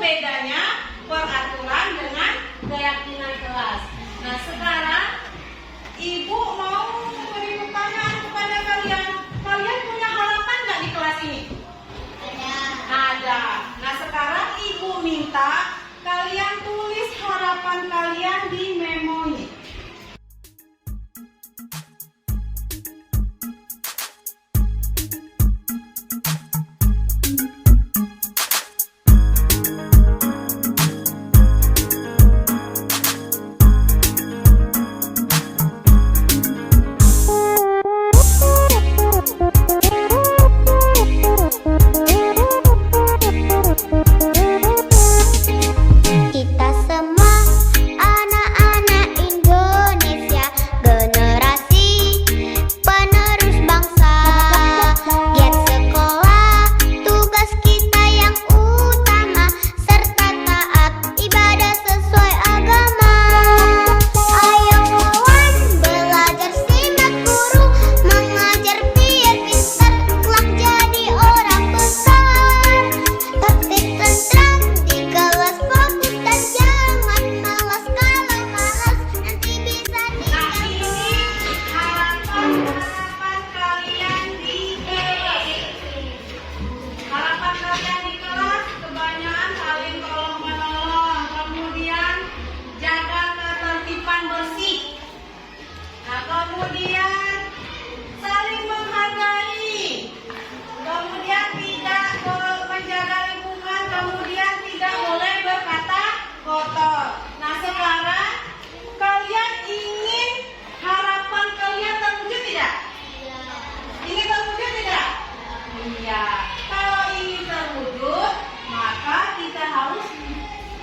bedanya peraturan dengan keyakinan kelas. Nah, sekarang Ibu mau memberi pertanyaan kepada kalian. Kalian punya harapan nggak di kelas ini? Ada. Nah, sekarang Ibu minta kalian tulis harapan kalian di memori.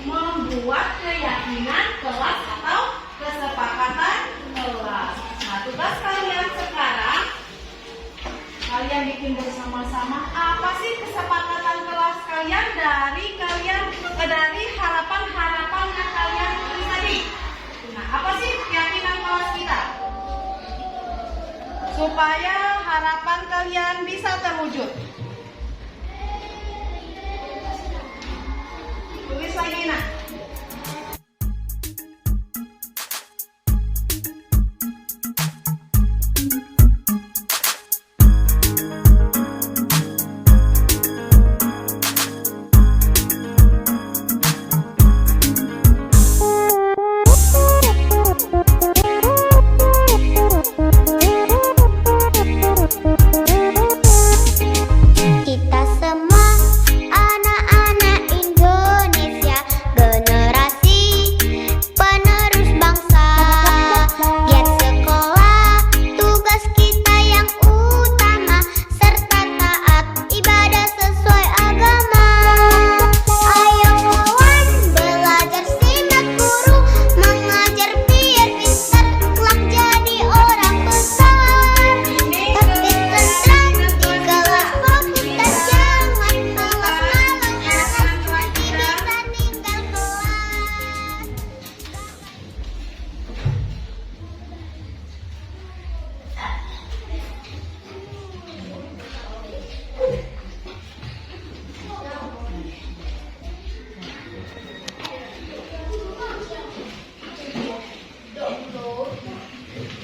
Membuat keyakinan kelas atau kesepakatan kelas. Nah, tugas kalian sekarang, kalian bikin bersama-sama apa sih kesepakatan kelas kalian dari harapan-harapan yang kalian tulis tadi. Nah, apa sih keyakinan kelas kita? Supaya harapan kalian bisa terwujud. Tulis lagi, nah.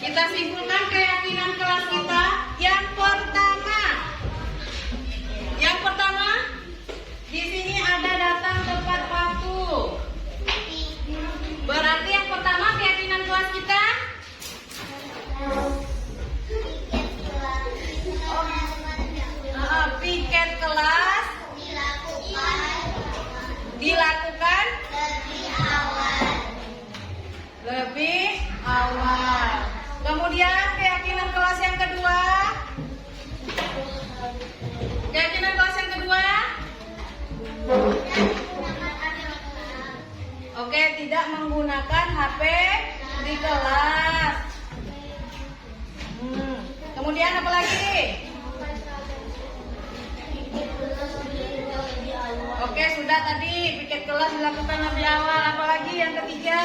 Kita simpulkan keyakinan kelas kita. Yang pertama, di sini ada datang tepat waktu. Berarti yang pertama keyakinan kelas kita piket kelas dilakukan lebih awal. Kemudian keyakinan kelas yang kedua. Oke, tidak menggunakan HP di kelas. Kemudian apa lagi? Oke, sudah tadi piket kelas dilakukan lebih awal. Apa lagi yang ketiga?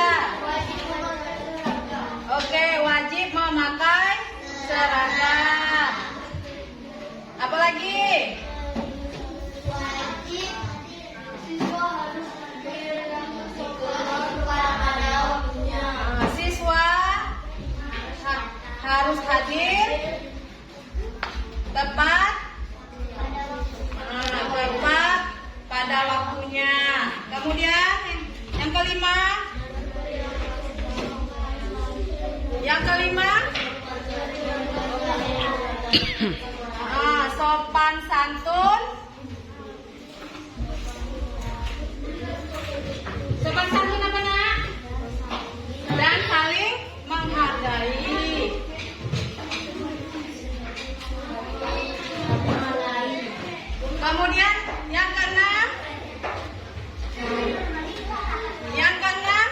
Oke, wajib memakai seragam. Apa lagi? bahunya. Kemudian yang kelima. Yang kelima. Sopan santun. Sopan santun apa nak? Dan saling menghargai. Kemudian yang keenam. Yang keenam.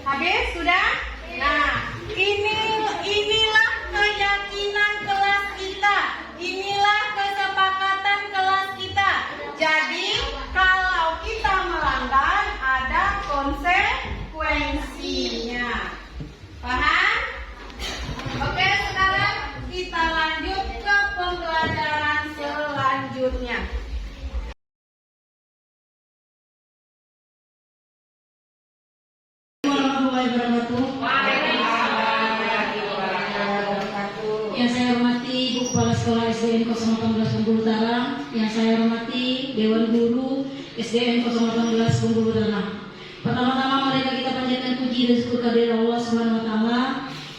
Habis sudah? Nah, inilah keyakinan kelas kita. Inilah kesepakatan kelas kita. Jadi, kalau kita melanggar ada konsekuensinya. Paham? Oke, sekarang kita lanjut ke pembelajaran selanjutnya. Yang saya hormati Ibu Kepala Sekolah SDN 018 Bengkulu Utara, yang saya hormati Dewan Guru SDN 018 Bengkulu Utara. Pertama-tama marilah kita panjatkan puji dan syukur kehadirat Allah Subhanahu wa taala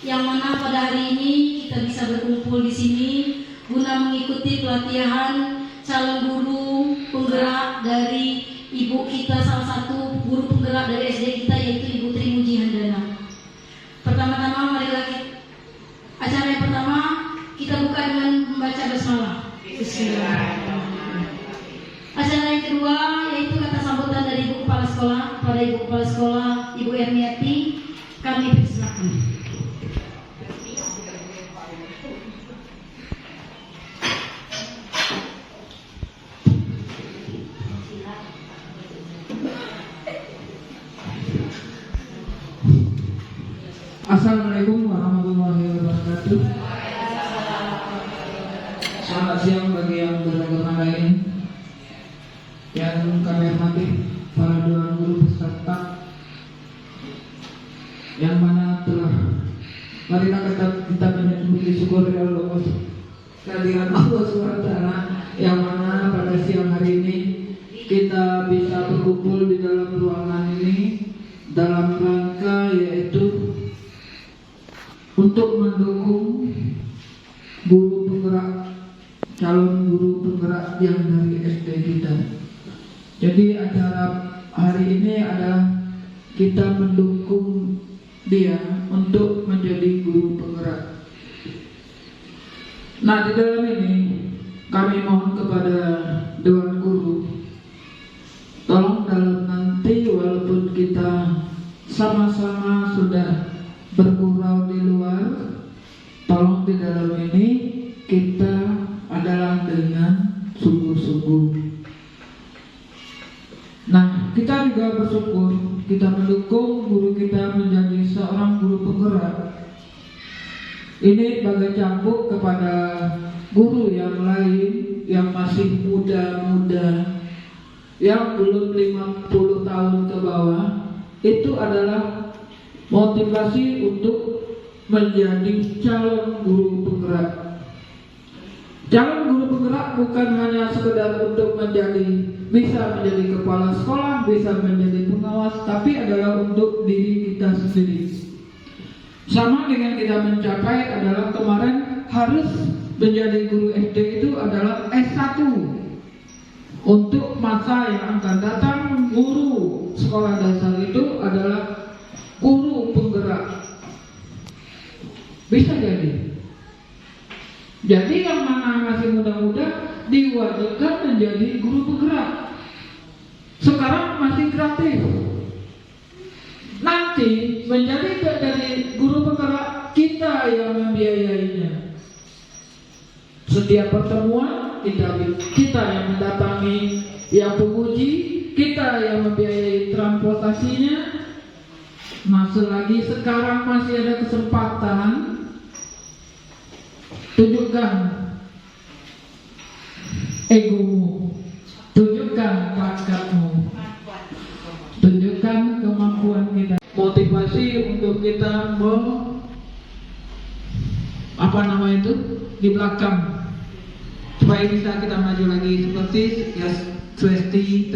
yang mana pada hari ini kita bisa berkumpul di sini guna mengikuti pelatihan calon guru penggerak dari ibu kita, salah satu guru penggerak dari SD kita, yaitu Ibu Trimuji Handana. Pertama-tama marilah acara yang pertama kita buka dengan membaca basmalah. Bismillahirrahmanirrahim. Acara yang kedua yaitu kata sambutan dari Ibu Kepala Sekolah. Pada Ibu Kepala Sekolah Ibu Erniati kami persilakan. Assalamualaikum warahmatullahi wabarakatuh. Selamat siang bagi yang beragama lain. Yang kami hormati para dewan guru peserta, yang mana telah marilah kita menyembah syukur kepada Allah kehadiran Allah SWT, yang mana pada siang hari ini kita bisa berkumpul di dalam ruangan ini dalam rangka yaitu untuk mendukung guru penggerak, calon guru penggerak yang dari SD kita. Jadi acara hari ini adalah kita mendukung dia untuk menjadi guru penggerak. Nah, di dalam ini kami mohon kepada Dewan Guru, tolong dalam nanti walaupun kita sama-sama sudah bergurau di luar, tolong di dalam ini kita adalah dengan sungguh-sungguh. Nah, kita juga bersyukur kita mendukung guru kita menjadi seorang guru penggerak. Ini bagai cambuk kepada guru yang lain yang masih muda-muda, yang belum 50 tahun ke bawah. Itu adalah motivasi untuk menjadi calon guru penggerak. Calon guru penggerak bukan hanya sekedar untuk bisa menjadi kepala sekolah, bisa menjadi pengawas, tapi adalah untuk diri kita sendiri. Sama dengan kita mencapai adalah kemarin harus menjadi guru SD itu adalah S1. Untuk masa yang akan datang, guru sekolah dasar itu adalah guru penggerak. Bisa jadi. Jadi yang mana masih muda-muda diwajibkan menjadi guru penggerak. Sekarang masih gratis. Nanti menjadi dari guru penggerak kita yang membiayainya. Setiap pertemuan kita yang mendatangi, yang penguji, kita yang membiayai transportasinya. Masuk lagi sekarang masih ada kesempatan. Tunjukkan egomu, tunjukkan bakatmu, tunjukkan kemampuan kita. Motivasi untuk kita di belakang supaya supaya bisa kita maju lagi seperti ya Swesti,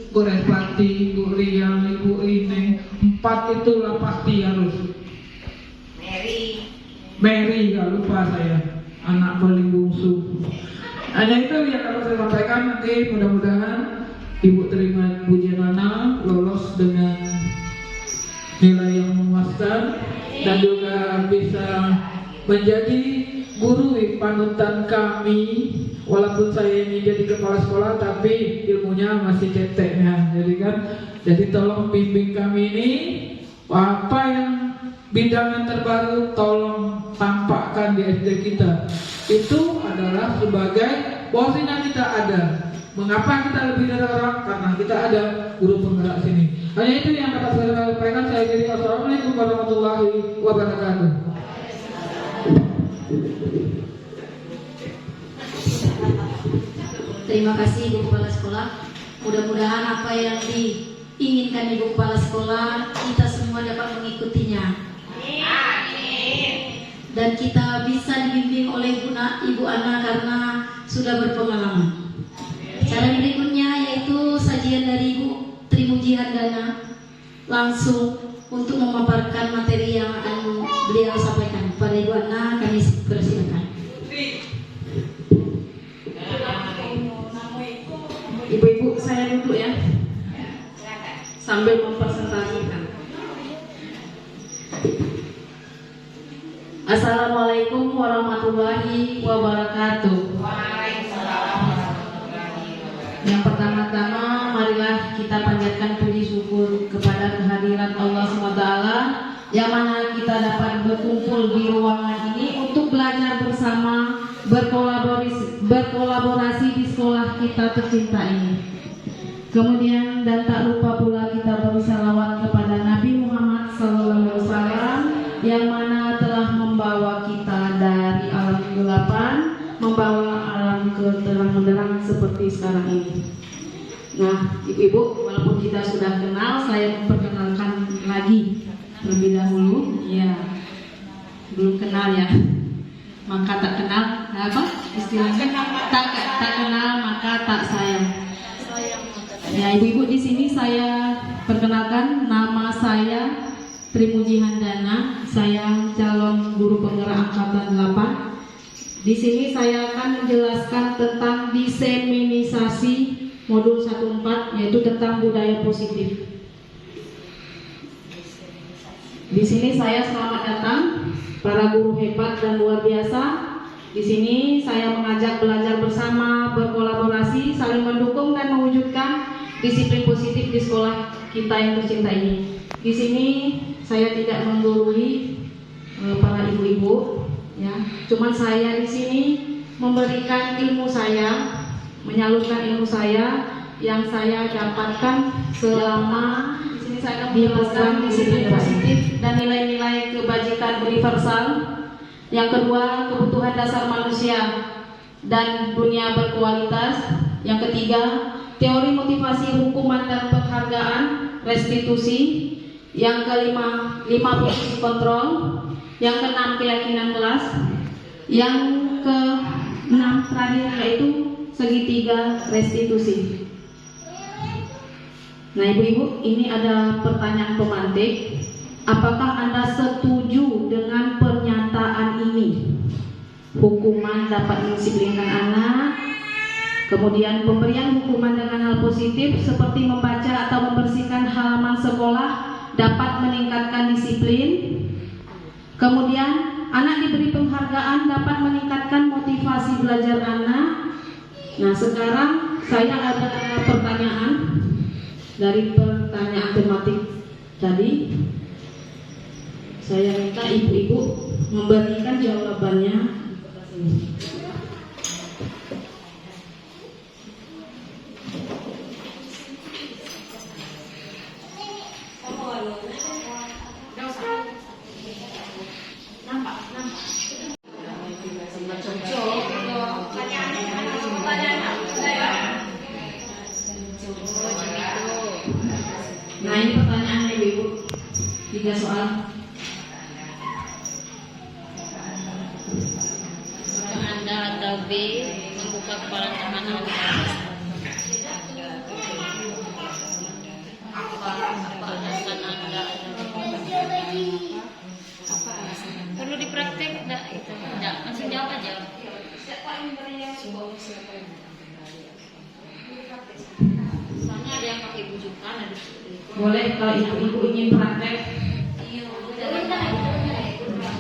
Bu Respati, Bu Riang, Ibu Ine, 4 itulah pasti harus. Mary gak lupa saya, anak paling bungsu. Hanya itu yang akan saya sampaikan. Nanti mudah-mudahan Ibu terima pujian Nana, lolos dengan nilai yang memuaskan dan juga bisa menjadi guru panutan kami. Walaupun saya ini jadi kepala sekolah, tapi ilmunya masih ceteknya. Jadi tolong bimbing kami ini, apa yang bidang yang terbaru tolong tampakkan di SD kita. Itu adalah sebagai bahwasanya kita ada. Mengapa kita lebih dari orang? Karena kita ada guru penggerak sini. Hanya itu yang dapat saya sampaikan. Saya jadi Assalamualaikum warahmatullahi wabarakatuh. Terima kasih Ibu Kepala Sekolah. Mudah-mudahan apa yang diinginkan Ibu Kepala Sekolah kita semua dapat mengikutinya. Dan kita bisa dibimbing oleh Ibu Ana karena sudah berpengalaman. Cara berikutnya yaitu sajian dari Ibu Trimuji Handana langsung untuk memaparkan materi yang akan beliau sampaikan. Pada Ibu Ana kami persilakan. Ibu-ibu saya duduk ya, sambil mempresentasikan. Assalamualaikum warahmatullahi wabarakatuh. Yang pertama-tama marilah kita panjatkan puji syukur kepada kehadiran Allah SWT yang mana kita dapat berkumpul di ruangan ini untuk belajar bersama, berkolaborasi di sekolah kita tercinta ini. Kemudian dan tak lupa pula kita bersalawat kepada Nabi Muhammad SAW yang mana telah membawa kita dari alam kegelapan membawa alam ke terang benderang seperti sekarang ini. Nah, ibu-ibu, walaupun kita sudah kenal, saya memperkenalkan lagi terlebih dahulu. Ya, belum kenal ya. Maka tak kenal, apa istilahnya? Tak kenal maka tak sayang. Ya, ibu-ibu, di sini saya perkenalkan, nama saya Trimuji Handana. Saya calon guru penggerak angkatan 8. Di sini saya akan menjelaskan tentang diseminisasi modul 14, yaitu tentang budaya positif. Di sini saya selamat datang para guru hebat dan luar biasa. Di sini saya mengajak belajar bersama, berkolaborasi, saling mendukung dan mewujudkan disiplin positif di sekolah kita yang tercinta ini. Di sini saya tidak menggurui para ibu-ibu, ya. Cuman saya di sini memberikan ilmu saya, menyalurkan ilmu saya yang saya dapatkan selama di sini saya akan menjelaskan disiplin positif dan nilai-nilai kebajikan universal. Yang kedua, kebutuhan dasar manusia dan dunia berkualitas. Yang ketiga, teori motivasi hukuman dan penghargaan, restitusi. Yang kelima, 5 posisi kontrol. Yang keenam, keyakinan kelas. Yang keenam terakhir yaitu segitiga restitusi. Nah, ibu-ibu, ini ada pertanyaan pemantik. Apakah Anda setuju dengan pernyataan ini? Hukuman dapat mendisiplinkan anak. Kemudian pemberian hukuman dengan hal positif seperti membaca atau membersihkan halaman sekolah dapat meningkatkan disiplin. Kemudian anak diberi penghargaan dapat meningkatkan motivasi belajar anak. Nah, sekarang saya ada pertanyaan dari pertanyaan tematik tadi. Saya minta ibu-ibu memberikan jawabannya. Nah, ini pertanyaannya ibu-ibu, 3 soal. Anda atau B membuka Boleh kalau ibu-ibu ingin praktek.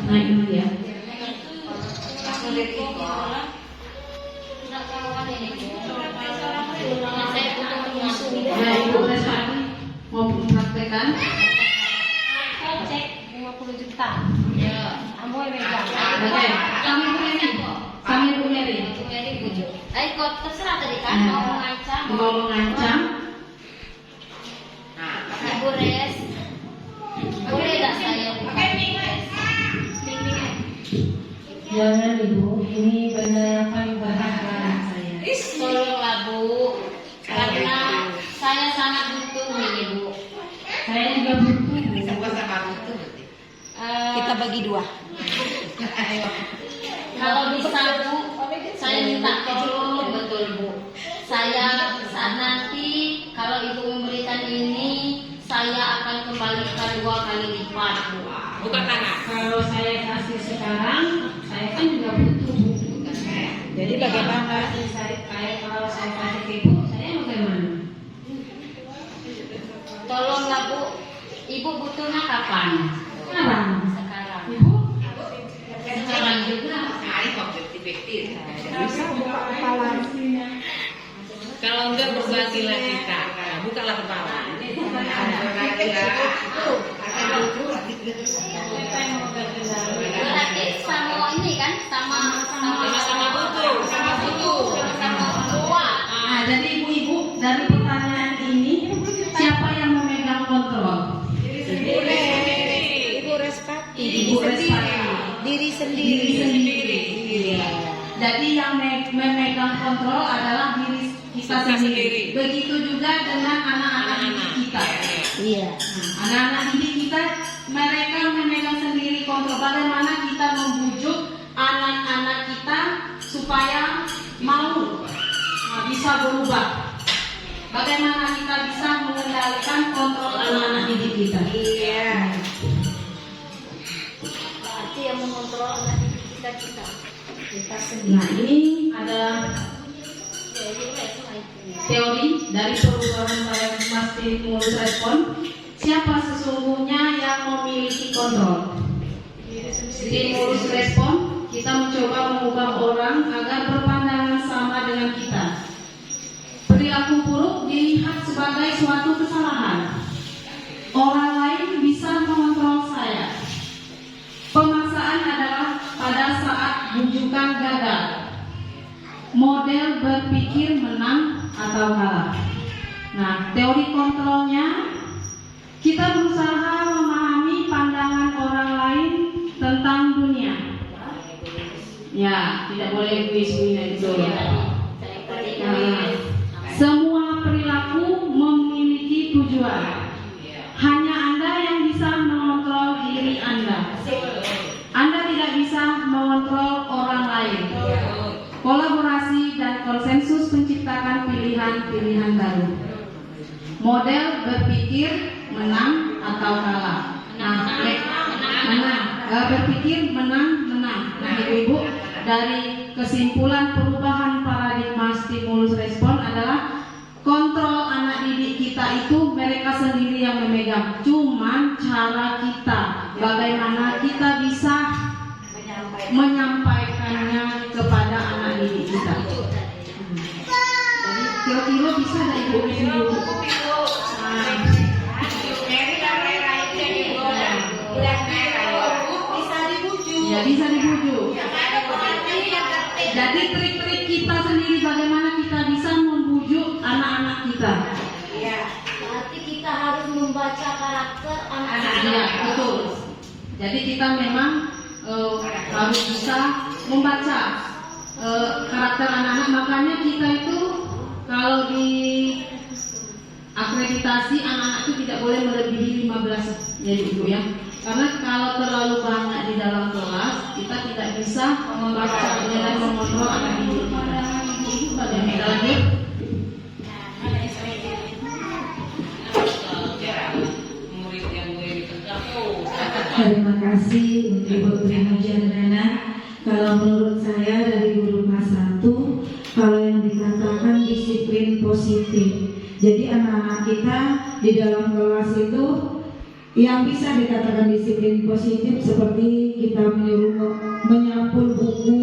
Naik dulu ya. Ya ibu Respati mau praktekkan. Cek 50 juta. Ya, ambo megang. Oke, kami Bu Mary. Kami Bu Mary. Kok terserah tadi kan mau mengancam. Mau mengancam. Ibu Res. Boleh enggak saya? Jangan Ibu, ini benda yang paling berharga saya. Tolonglah Bu, karena saya sangat butuh ini Bu. Saya juga butuh. Kita bagi dua. Kalau bisa Bu, saya minta tolong betul Bu. Saya saat nanti kalau Ibu memberikan ini, saya akan kembalikan 2 kali lipat Bu. Bukan tangan. Kalau saya kasih sekarang, saya kan juga butuh Bu. Jadi bagaimana? Kalau saya kasih ke Ibu, saya bagaimana? Tolonglah Bu, Ibu butuhnya kapan? Sekarang. Sekarang. Ibu, Sekarang juga. Bisa buka kepala. Kalau enggak berbagi kita, bukalah kepala. Berarti sama ini kan, sama butuh. Nah, jadi ibu-ibu dari pertanyaan ini siapa yang memegang kontrol? Ibu Respati. Ibu Respati. Diri Diri sendiri. Jadi yang memegang kontrol adalah diri kita sendiri. Begitu juga dengan anak-anak didik kita. Iya. Nah, anak-anak didik kita mereka memegang sendiri kontrol. Bagaimana kita membujuk anak-anak kita supaya mau bisa berubah. Bagaimana kita bisa mengendalikan kontrol anak-anak didik kita. Iya. Berarti yang mengontrol anak didik kita sendiri. Nah, ini ada teori dari perubahan paradigma stimulus respon. Siapa sesungguhnya yang memiliki kontrol? Stimulus respon, kita mencoba mengubah orang agar berpandangan sama dengan kita. Perilaku buruk dilihat sebagai suatu kesalahan. Orang lain bisa mengontrol saya. Pemaksaan adalah pada saat bujukan gagal. Model berpikir menang atau kalah. Nah, teori kontrolnya, kita berusaha memahami pandangan orang lain tentang dunia. Ya, tidak boleh egois itu. Nah, semua perilaku memiliki tujuan. Hanya Anda yang bisa mengontrol diri Anda. Anda tidak bisa mengontrol orang lain. Kolaborasi dan konsensus menciptakan pilihan-pilihan baru. Model berpikir menang atau kalah. Nah, menang. Berpikir menang. Nah, ibu-ibu, dari kesimpulan perubahan paradigma stimulus respon adalah kontrol anak didik kita itu mereka sendiri yang memegang. Cuman cara kita, bagaimana kita bisa menyampaikannya kepada anak didik kita. Jadi kira-kira bisa nggak ibu ibu? Ya bisa dibujuk. Jadi trik-trik kita sendiri bagaimana kita bisa membujuk anak-anak kita. Berarti kita harus membaca karakter anak-anak. Ya, betul. Jadi kita memang harus bisa membaca karakter anak-anak. Makanya kita itu kalau di akreditasi anak-anak itu tidak boleh melebihi 15 ya ibu ya. Karena kalau terlalu banyak di dalam kelas kita tidak bisa membaca dan mengontrol anak didik kita. Bagaimana lanjut? Terima kasih untuk Ibu Tri Jandana. Kalau menurut saya dari guru kelas 1, kalau yang dikatakan disiplin positif, Jadi anak-anak kita di dalam kelas itu yang bisa dikatakan disiplin positif seperti kita menyuruh menyampul buku,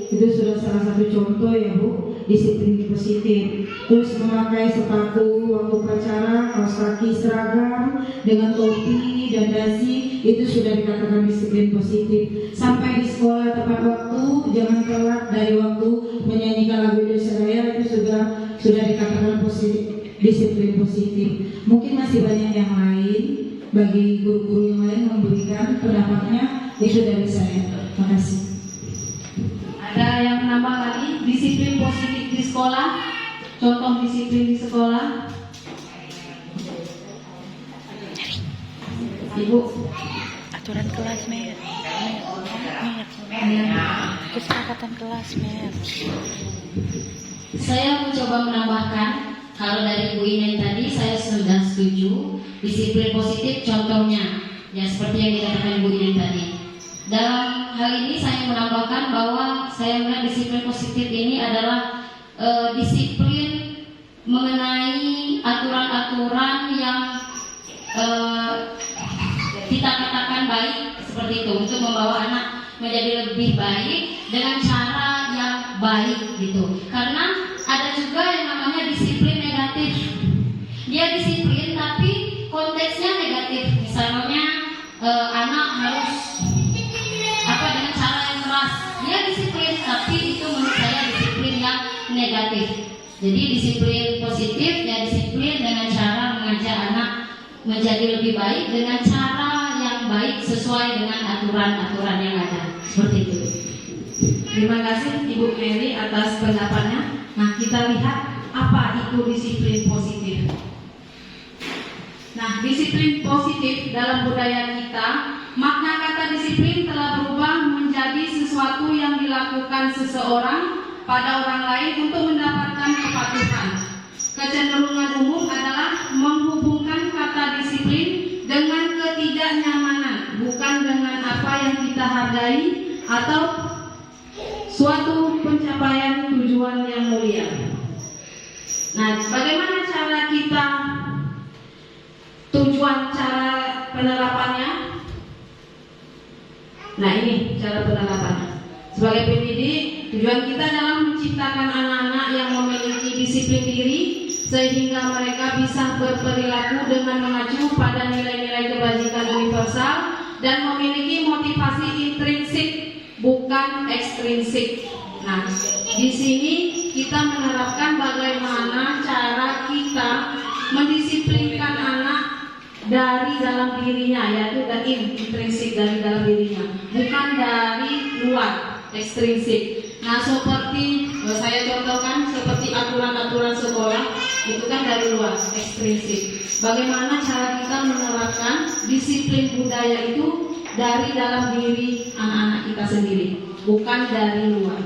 itu sudah salah satu contoh ya Bu, disiplin positif. Terus memakai sepatu waktu upacara, kaos kaki seragam dengan topi dan dasi, itu sudah dikatakan disiplin positif. Sampai di sekolah tepat waktu, jangan telat dari waktu, menyanyikan lagu Indonesia Raya, itu sudah dikatakan positif, disiplin positif. Mungkin masih banyak yang lain, bagi guru-guru yang lain memberikan pendapatnya, itu dari saya. Terima kasih. Ada yang menambah lagi disiplin positif di sekolah? Contoh disiplin di sekolah? Ibu. Aturan kelas Mer. Kesepakatan kelas Mer. Saya mencoba menambahkan, kalau dari Bu Inen tadi saya sudah setuju. Disiplin positif contohnya ya seperti yang dikatakan Bu Inen tadi. Dalam hal ini saya menambahkan bahwa saya melihat disiplin positif ini adalah disiplin mengenai aturan-aturan yang kita katakan baik seperti itu, untuk membawa anak menjadi lebih baik dengan cara yang baik gitu. Karena ada juga yang namanya disiplin negatif. Dia disiplin tapi konteksnya negatif. Misalnya anak harus dengan cara yang keras. Dia disiplin tapi itu menurut saya disiplin yang negatif. Jadi disiplin positif ya disiplin dengan cara mengajak anak menjadi lebih baik dengan cara yang baik sesuai dengan aturan-aturan yang ada. Seperti itu. Terima kasih Ibu Mary atas pendapatnya. Nah, kita lihat apa itu disiplin positif. Nah, disiplin positif dalam budaya kita, makna kata disiplin telah berubah menjadi sesuatu yang dilakukan seseorang pada orang lain untuk mendapatkan kepatuhan. Kecenderungan umum adalah menghubungkan kata disiplin dengan ketidaknyamanan, bukan dengan apa yang kita hargai atau suatu pencapaian tujuan yang mulia. Nah, bagaimana cara kita tujuan cara penerapannya? Nah, ini cara penerapannya. Sebagai pendidik, tujuan kita adalah menciptakan anak-anak yang memiliki disiplin diri sehingga mereka bisa berperilaku dengan mengacu pada nilai-nilai kebajikan universal dan memiliki motivasi intrinsik bukan ekstrinsik. Nah, di sini kita menerapkan bagaimana cara kita mendisiplinkan anak dari dalam dirinya, yaitu dari intrinsik dari dalam dirinya, bukan dari luar ekstrinsik. Nah, seperti saya contohkan seperti aturan-aturan sekolah itu kan dari luar ekstrinsik. Bagaimana cara kita menerapkan disiplin budaya itu dari dalam diri anak-anak kita sendiri, bukan dari luar.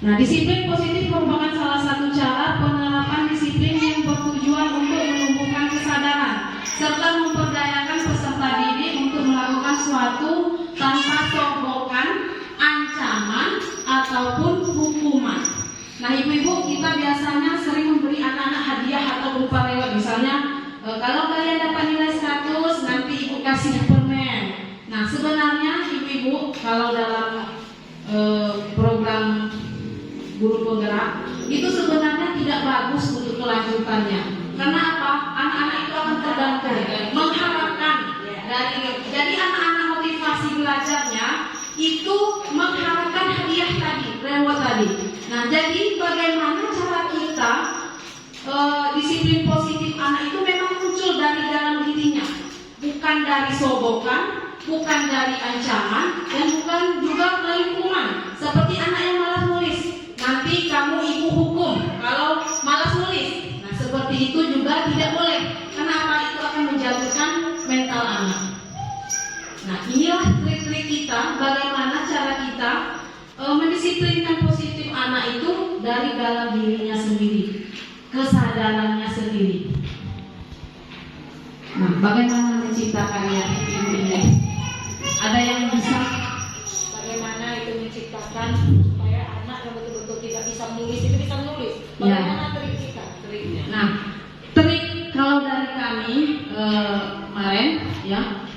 Nah, disiplin positif merupakan salah satu cara penerapan disiplin yang bertujuan untuk menumbuhkan kesadaran serta memperdayakan peserta didik untuk melakukan suatu tanpa sogokan, ancaman ataupun hukuman. Nah, ibu-ibu, kita biasanya sering memberi anak-anak hadiah atau berupa reward. Misalnya, kalau kalian dapat nilai 100, nanti ibu kasih permen. Nah, sebenarnya ibu-ibu kalau dalam program guru penggerak itu sebenarnya tidak bagus untuk kelanjutannya. Karena apa? Anak-anak itu akan tergantung mengharapkan dari, jadi anak-anak motivasi belajarnya itu mengharapkan hadiah tadi, reward tadi. Nah, jadi bagaimana cara kita disiplin positif anak itu memang muncul dari dalam dirinya, bukan dari sogokan, bukan dari ancaman, dan bukan juga melalui hukuman. Seperti anak yang malas nulis, nanti kamu ibu hukum kalau malas nulis. Nah, seperti itu juga tidak boleh. Kenapa? Itu akan menjatuhkan mental anak. Nah, inilah trik-trik kita, bagaimana cara kita mendisiplinkan positif anak itu dari dalam dirinya sendiri, kesadarannya sendiri. Nah, bagaimana menciptakannya ini? Ada yang bisa? Bagaimana itu menciptakan supaya anak yang betul-betul tidak bisa menulis itu bisa menulis. Ya. Bagaimana trik kita? Nah, trik kalau dari kami kemarin ya,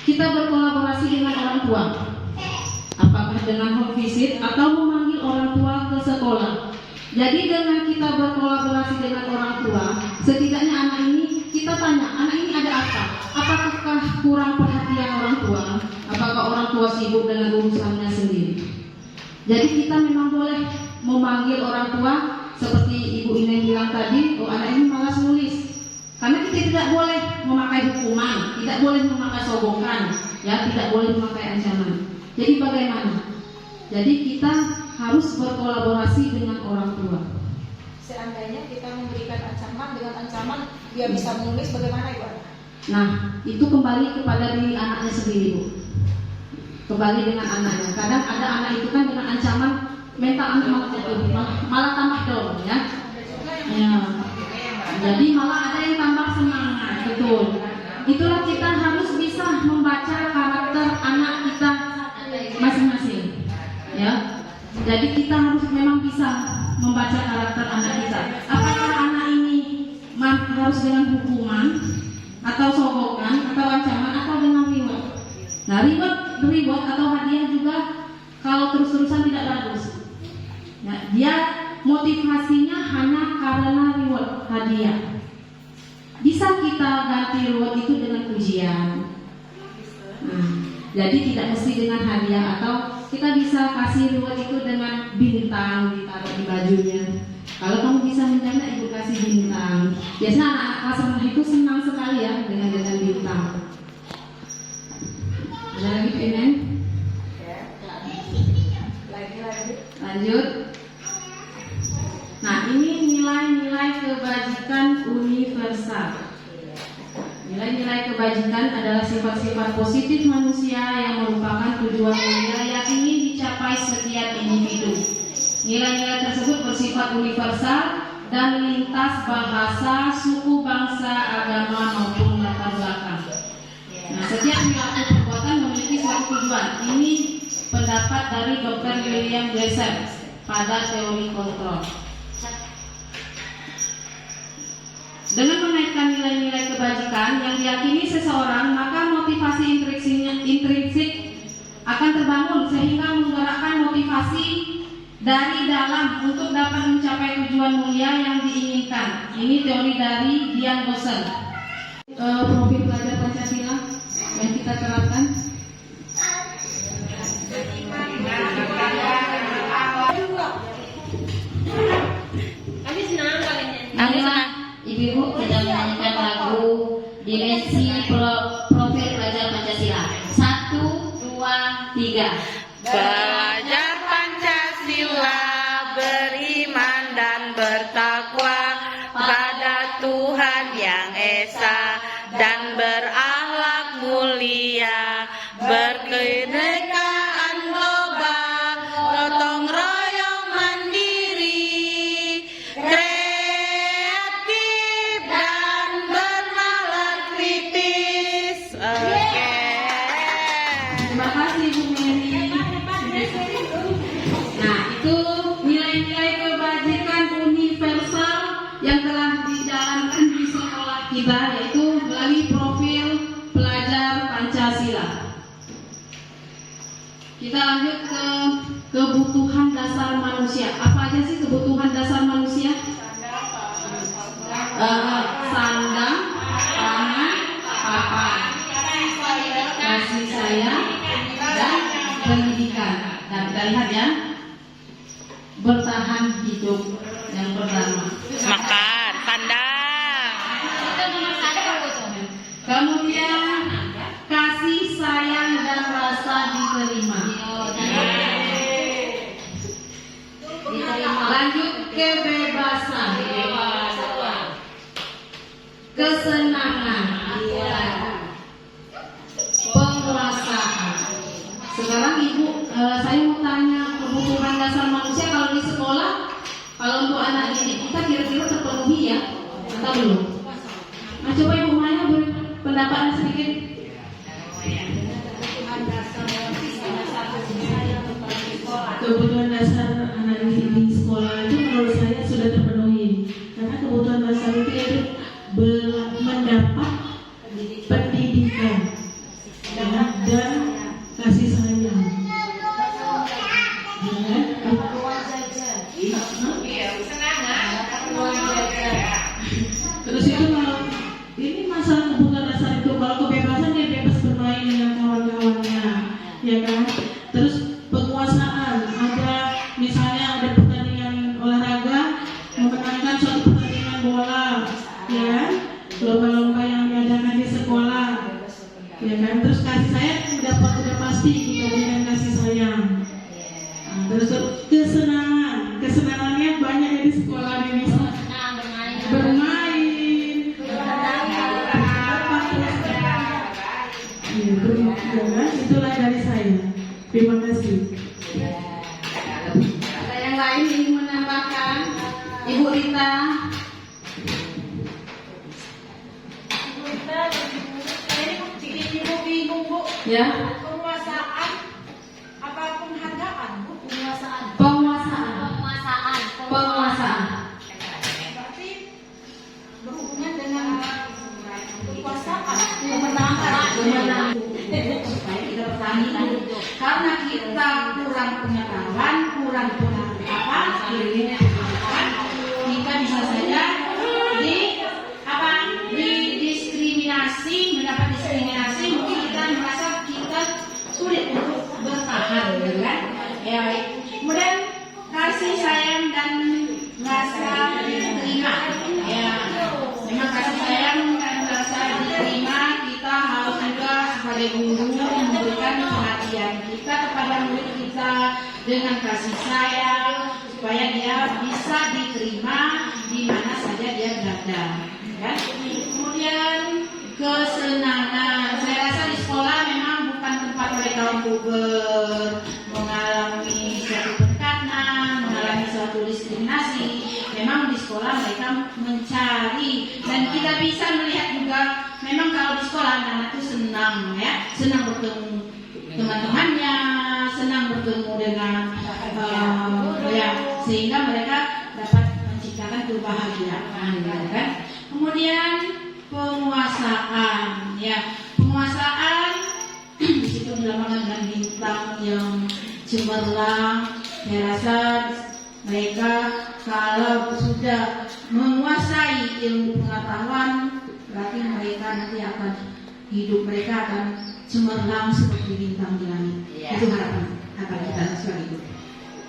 kita berkolaborasi dengan orang tua. Apakah dengan home visit atau memanggil orang tua ke sekolah. Jadi dengan kita berkolaborasi dengan orang tua, setidaknya anak ini kita tanya, anak ini ada apa? Apakah kurang perhatian orang tua? Apakah orang tua sibuk dengan urusannya sendiri? Jadi kita memang boleh memanggil orang tua seperti Ibu Ina bilang tadi, oh anak ini malas nulis. Karena kita tidak boleh memakai hukuman, tidak boleh memakai sogokan, ya, tidak boleh memakai ancaman. Jadi bagaimana? Jadi kita harus berkolaborasi dengan orang tua. Seandainya kita memberikan ancaman dengan ancaman dia bisa menulis, bagaimana Ibu? Nah, itu kembali kepada diri anaknya sendiri, Bu. Kembali dengan anaknya. Kadang ada anak itu kan dengan ancaman mental anak malah tambah down, ya. Ya. Jadi malah ada yang tambah semangat, betul. Itulah kita harus bisa membaca karakter anak kita masing-masing, ya. Jadi kita harus memang bisa membaca karakter anak kita. Apakah anak ini harus dengan hukuman, atau sogokan, atau ancaman, atau dengan reward. Nah, reward atau hadiah juga kalau terus-terusan tidak bagus. Nah, dia motivasinya hanya karena reward, hadiah. Bisa kita ganti reward itu dengan pujian. Nah, jadi tidak mesti dengan hadiah, atau kita bisa kasih reward itu dengan bintang ditaruh di bajunya. Kalau kamu bisa menjana, Ibu kasih bintang. Biasanya anak-anak kelas rendah itu senang sekali ya dengan bintang. Ada lagi Pinen? Lanjut. Nah, ini nilai-nilai kebajikan universal. Nilai-nilai kebajikan adalah sifat-sifat positif manusia yang merupakan tujuan mulia yang ingin dicapai setiap individu. Nilai-nilai tersebut bersifat universal dan lintas bahasa, suku, bangsa, agama maupun latar belakang. Nah, setiap perilaku perbuatan memiliki suatu tujuan. Ini pendapat dari Dr. William Glasser pada teori kontrol. Dengan menaikkan nilai-nilai kebajikan yang diyakini seseorang, maka motivasi intrinsik akan terbangun sehingga menggerakkan motivasi dari dalam untuk dapat mencapai tujuan mulia yang diinginkan. Ini teori dari Dian Bosen. Profil pelajar Pancasila yang kita terapkan. Ibu kita menyanyikan lagu Dimensi Profil Pelajar Pancasila. 1, 2, 3. Belajar Pancasila, beriman dan bertakwa pada Tuhan Yang Esa dan berakhlak mulia, berkenekaan global, gotong royong mandiri, kreatif dan bernalar kritis. Oke. Terima kasih Bu Mary. Nah, itu nilai-nilai kebajikan universal yang telah dijalankan di sekolah kita, yaitu melalui profil pelajar Pancasila. Kita lanjut ke kebutuhan dasar manusia. Apa aja sih kebutuhan dasar manusia? Sandang, pangan, papan, kasih sayang, dan pendidikan. Dan kita lihat ya, bertahan hidup yang pertama. Makan, sandang. Kemudian kasih sayang dan rasa diterima. Lanjut kebebasan, kesenangan, penguasaan. Sekarang Ibu, saya mau tanya kebutuhan dasar manusia kalau di sekolah, kalau untuk anak didik kita kira-kira terpenuhi ya atau belum? Nah, coba Ibu Maya beri pendapatnya sedikit. Kebutuhan dasar anak didik di sekolah Rita. Ini bingung Bu. Ya. Penguasaan apapun hargaan Bu. Penguasaan. Penguasaan. Penguasaan. Berarti berhubungan dengan kekuasaan. Kemenangan. Supaya kita pertahankan. Karena kita kurang pengetahuan, kurang pengetahuan, kita bisa saja didiskriminasi, mendapat diskriminasi. Mungkin kita merasa kita sulit untuk bertahan, gitu kan? Ya baik. Kemudian kasih sayang dan rasa diterima. Ya, memang kasih sayang dan rasa diterima kita harus juga sebagai guru memberikan perhatian kita kepada murid kita dengan kasih sayang supaya dia bisa diterima di mana saja dia berada. Ya. Kemudian kesenangan. Saya rasa di sekolah memang bukan tempat mereka untuk mengalami suatu tekanan, mengalami suatu diskriminasi. Memang di sekolah mereka mencari dan kita bisa melihat juga. Memang kalau di sekolah anak-anak itu senang, ya, senang bertemu teman-temannya, senang bertemu dengan ya, sehingga mereka dapat menciptakan kebahagiaan, ya kan? Kemudian penguasaan, ya, penguasaan di situ dilambangkan dengan bintang yang cemerlang. Saya rasa mereka kalau sudah menguasai ilmu pengetahuan, berarti mereka nanti akan hidup mereka akan cemerlang seperti bintang di langit. Itu harapan kita sebagai guru.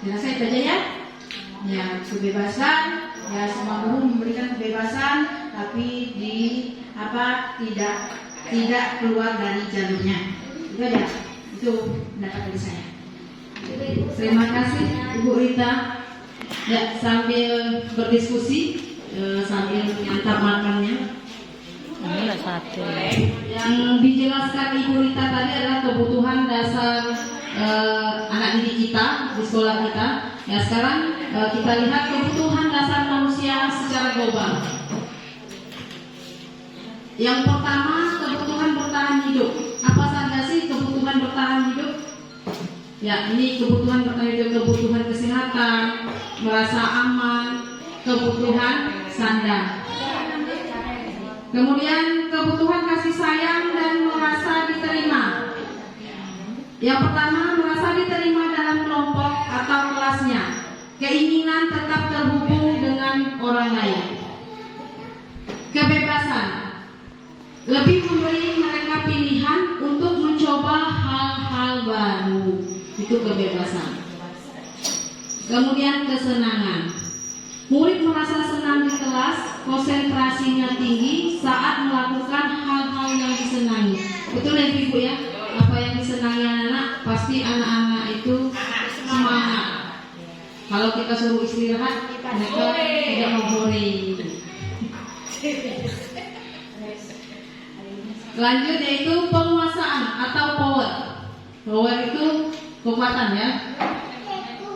Saya rasa itu aja ya. Ya, kebebasan. Ya, semua guru memberikan kebebasan, tapi tidak keluar dari jalurnya. Itu aja. Itu pendapat dari saya. Terima kasih Ibu Rita. Ya, sambil berdiskusi, sambil menyantap makannya. Ini satu. Yang dijelaskan Ibu Rita tadi adalah kebutuhan dasar anak didik kita di sekolah kita. Ya, sekarang kita lihat kebutuhan dasar manusia secara global. Yang pertama, kebutuhan bertahan hidup. Apa saja sih kebutuhan bertahan hidup? Ya, ini kebutuhan bertahan hidup, kebutuhan kesehatan, merasa aman, kebutuhan sandang. Kemudian kebutuhan kasih sayang dan merasa diterima. Yang pertama, merasa diterima dalam kelompok atau kelasnya. Keinginan tetap terhubung dengan orang lain. Kebebasan. Lebih memberi mereka pilihan untuk mencoba hal-hal baru. Itu kebebasan. Kemudian kesenangan. Murid merasa senang di kelas, konsentrasinya tinggi saat melakukan hal-hal yang disenangi. Betul ya Ibu ya? Apa yang disenangi anak-anak, pasti anak-anak itu semangat. Kalau kita suruh istirahat, mereka tidak mau boring. Lanjut yaitu penguasaan atau power. Power itu kekuatan ya.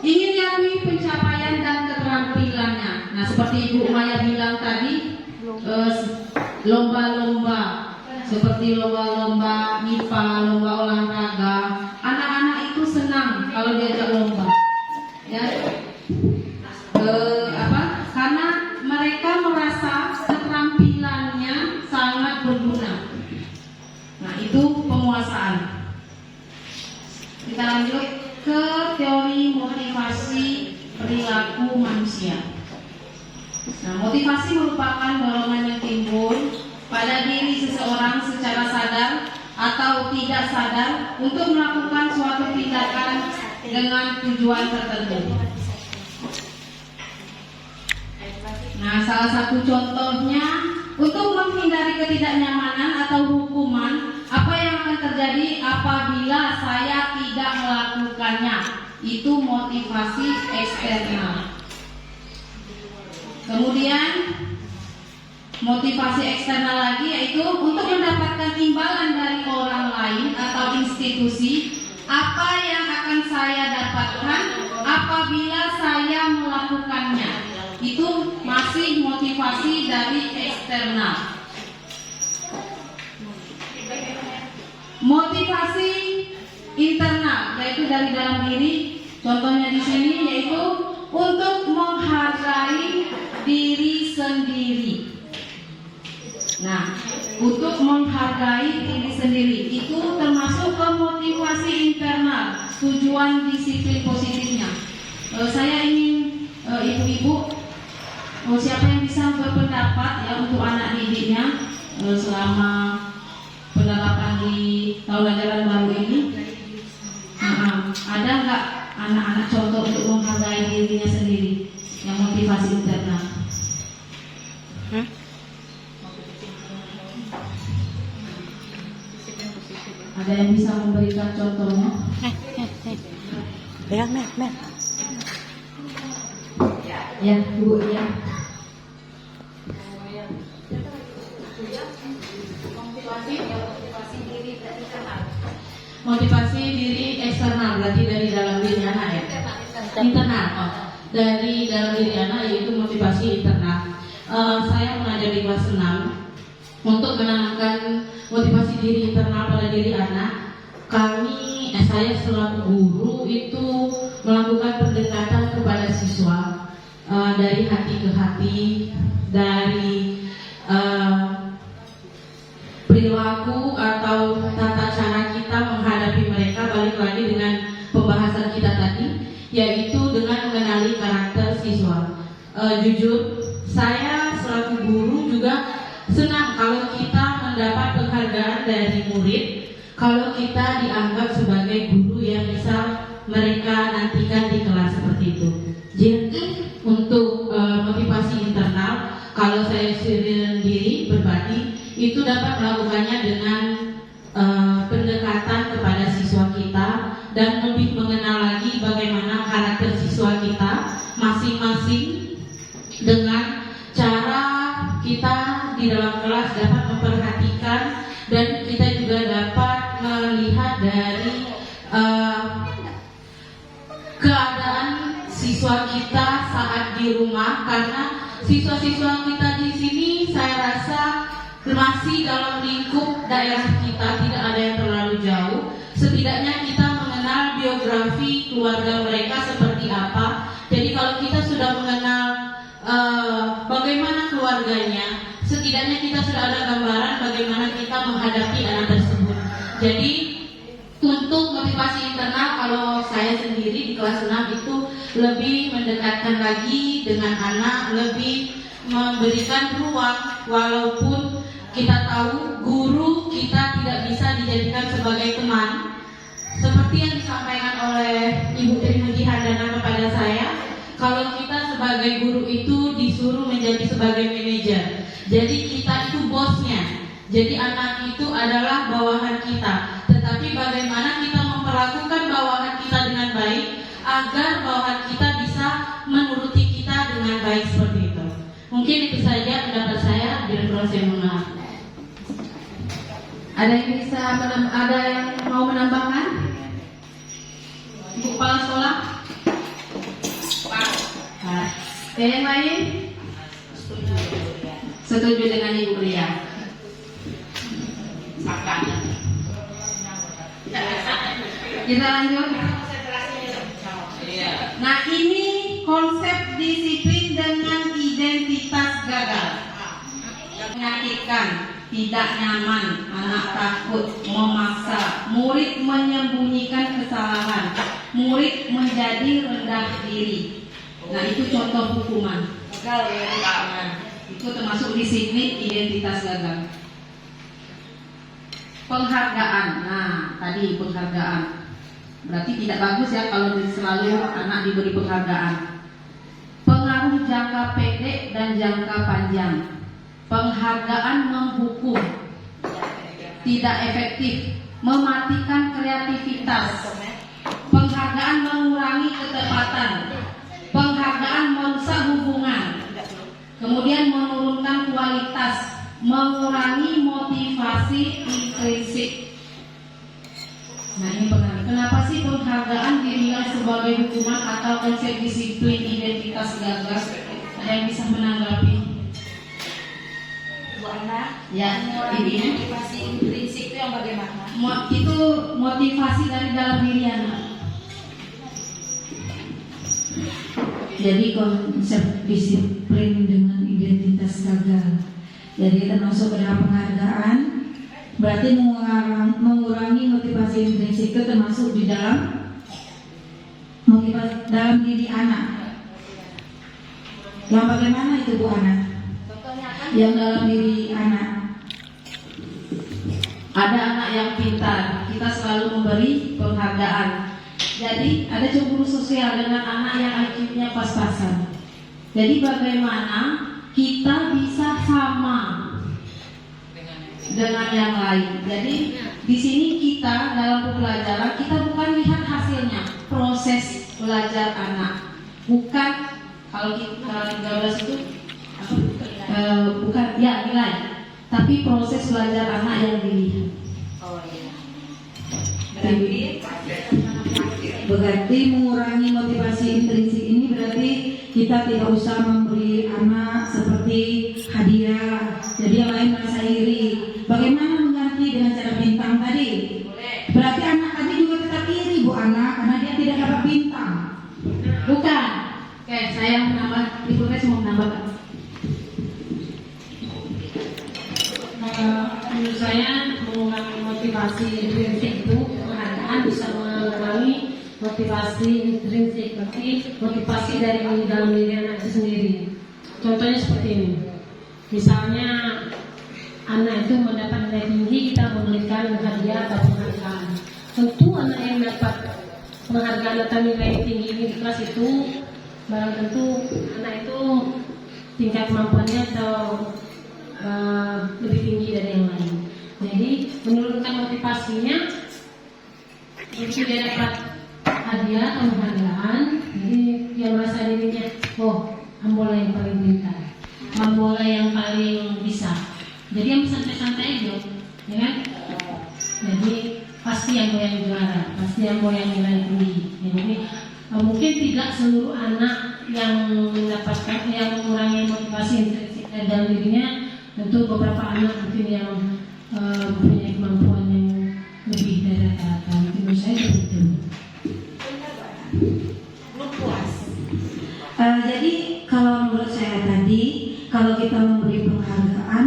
Ingin diakui pencapaian dan keterampilannya. Nah, seperti Ibu Maya bilang tadi, lomba-lomba seperti lomba-lomba MIPA, lomba olahraga, anak-anak itu senang kalau diajak lomba. Ya, karena mereka merasa keterampilannya sangat berguna. Nah, itu penguasaan. Kita lanjut ke teori motivasi perilaku manusia. Nah, motivasi merupakan dorongan yang timbul pada diri seseorang secara sadar atau tidak sadar untuk melakukan suatu tindakan dengan tujuan tertentu. Nah, salah satu contohnya untuk menghindari ketidaknyamanan atau hukuman, apa yang akan terjadi apabila saya tidak melakukannya? Itu motivasi eksternal. Kemudian motivasi eksternal lagi yaitu untuk mendapatkan imbalan dari orang lain atau institusi. Apa yang akan saya dapatkan apabila saya melakukannya? Itu masuk dari eksternal. Motivasi internal yaitu dari dalam diri. Contohnya di sini yaitu untuk menghargai diri sendiri. Nah, untuk menghargai diri sendiri itu termasuk ke motivasi internal, tujuan disiplin positifnya. Saya ingin ibu-ibu, siapa yang bisa berpendapat ya untuk anak didiknya selama penerapan di tahun ajaran baru ini, ada nggak anak-anak contoh untuk menghargai dirinya sendiri yang motivasi internal? Ada yang bisa memberikan contohnya? Pegang, Mer. Ya, Bu, ya. Motivasi diri eksternal berarti dari dalam diri anak ya? Internal. Dari dalam diri anak yaitu motivasi internal. Saya mengajar di kelas 6 untuk menanamkan motivasi diri internal pada diri anak. Saya selaku guru itu melakukan pendekatan kepada siswa dari hati ke hati, dari perilaku atau tata cara kita menghadapi mereka, balik lagi dengan pembahasan kita tadi, yaitu dengan mengenali karakter siswa. Jujur, saya selaku guru juga senang kalau kita mendapat penghargaan dari murid, kalau kita dianggap sebagai guru yang bisa mereka nantikan di kelas seperti itu. Jadi untuk motivasi internal, kalau saya sendiri berbagi, itu dapat melakukannya dengan pendekatan kepada siswa kita dan lebih mengenal lagi bagaimana karakter siswa kita masing-masing dengan cara kita di dalam kelas dapat memperhatikan dan kita juga dapat melihat dari keadaan siswa kita saat di rumah, karena siswa-siswa kita di sini saya rasa masih dalam lingkup daerah kita, tidak ada yang terlalu jauh. Setidaknya kita mengenal biografi keluarga mereka seperti apa. Jadi kalau kita sudah mengenal bagaimana keluarganya, setidaknya kita sudah ada gambaran bagaimana kita menghadapi anak tersebut. Jadi untuk motivasi internal, kalau saya sendiri di kelas 6 itu lebih mendekatkan lagi dengan anak, lebih memberikan ruang, walaupun kita tahu guru kita tidak bisa dijadikan sebagai teman. Seperti yang disampaikan oleh Ibu Trimuji Handana kepada saya, kalau kita sebagai guru itu disuruh menjadi sebagai manajer. Jadi kita itu bosnya. Jadi anak itu adalah bawahan kita. Tetapi bagaimana kita memperlakukan bawahan kita dengan baik agar bawahan kita bisa menuruti kita dengan baik seperti itu. Mungkin itu saja pendapat saya. Direktur saya mengenal. Ada yang mau menambahkan? Ibu kepala sekolah? Nah, yang lain? Setuju dengan Ibu Ria. Kita lanjut. Nah, ini konsep disiplin dengan identitas gagal. Menyakitkan, tidak nyaman, anak takut, memaksa, murid menyembunyikan kesalahan, murid menjadi rendah diri. Nah, itu contoh hukuman. Itu termasuk disiplin identitas gagal. Penghargaan. Nah, tadi penghargaan. Berarti tidak bagus ya kalau selalu anak diberi penghargaan. Pengaruh jangka pendek dan jangka panjang. Penghargaan menghukum, tidak efektif, mematikan kreativitas. Penghargaan mengurangi ketepatan. Penghargaan merusak hubungan. Kemudian menurunkan kualitas, mengurangi motivasi intrinsik. Nah, ini pengaruh. Kenapa sih penghargaan dibilang sebagai hukuman atau konsep disiplin identitas gagal? Ada yang bisa menanggapi? Ya, ini Motivasi intrinsik itu yang bagaimana? itu motivasi dari dalam diri anak. Jadi konsep disiplin dengan identitas gagal. Jadi kita masuk ke dalam penghargaan, berarti mengurangi motivasi intrinsik itu termasuk di dalam motivasi dalam diri anak. Yang bagaimana itu Bu Ana? Contohnya kan Yang dalam diri anak. Ada anak yang pintar, kita selalu memberi penghargaan. Jadi ada cemburu sosial dengan anak yang IQ-nya pas-pasan. Jadi bagaimana kita bisa sama dengan yang lain. Jadi di sini kita dalam pembelajaran kita bukan lihat hasilnya, proses belajar anak. Bukan kalau kita 13 itu bukan ya nilai, tapi proses belajar anak yang dilihat. oh iya. Berarti mengurangi motivasi intrinsik ini berarti kita tidak usah memberi anak seperti hadiah, jadi yang lain merasa iri. Bagaimana mengganti dengan cara bintang tadi? Berarti anak tadi juga tetap iri Bu Ana karena dia tidak dapat bintang. Bukan. Oke, saya menambah, Ibu Res mau menambahkan. Menurut saya mengurangi motivasi intrinsik itu penghargaan bisa mengurangi motivasi intrinsik, berarti motivasi dari dalam diri anak itu sendiri. Contohnya seperti ini, misalnya anak itu mendapat nilai tinggi, kita memberikan hadiah atau penghargaan. Tentu anak yang dapat penghargaan atau nilai tinggi ini di kelas itu barang tentu anak itu tingkat kemampuannya atau lebih tinggi dari yang lain. Jadi menurunkan motivasinya, begitu dia dapat hadiah atau penghargaan, jadi dia merasa dirinya, oh, ambola yang paling pintar, ambola yang paling bisa. Jadi yang santai-santai aja, ya kan? Jadi pasti yang juara, pasti yang nilai tinggi. Jadi mungkin tidak seluruh anak yang mendapatkan yang mengurangi motivasi intrinsik dalam dirinya. Tentu beberapa anak mungkin yang mempunyai kemampuan yang lebih dari rata-rata. Menurut saya begitu. Belum puas. Jadi kalau menurut saya tadi, kalau kita memberi penghargaan,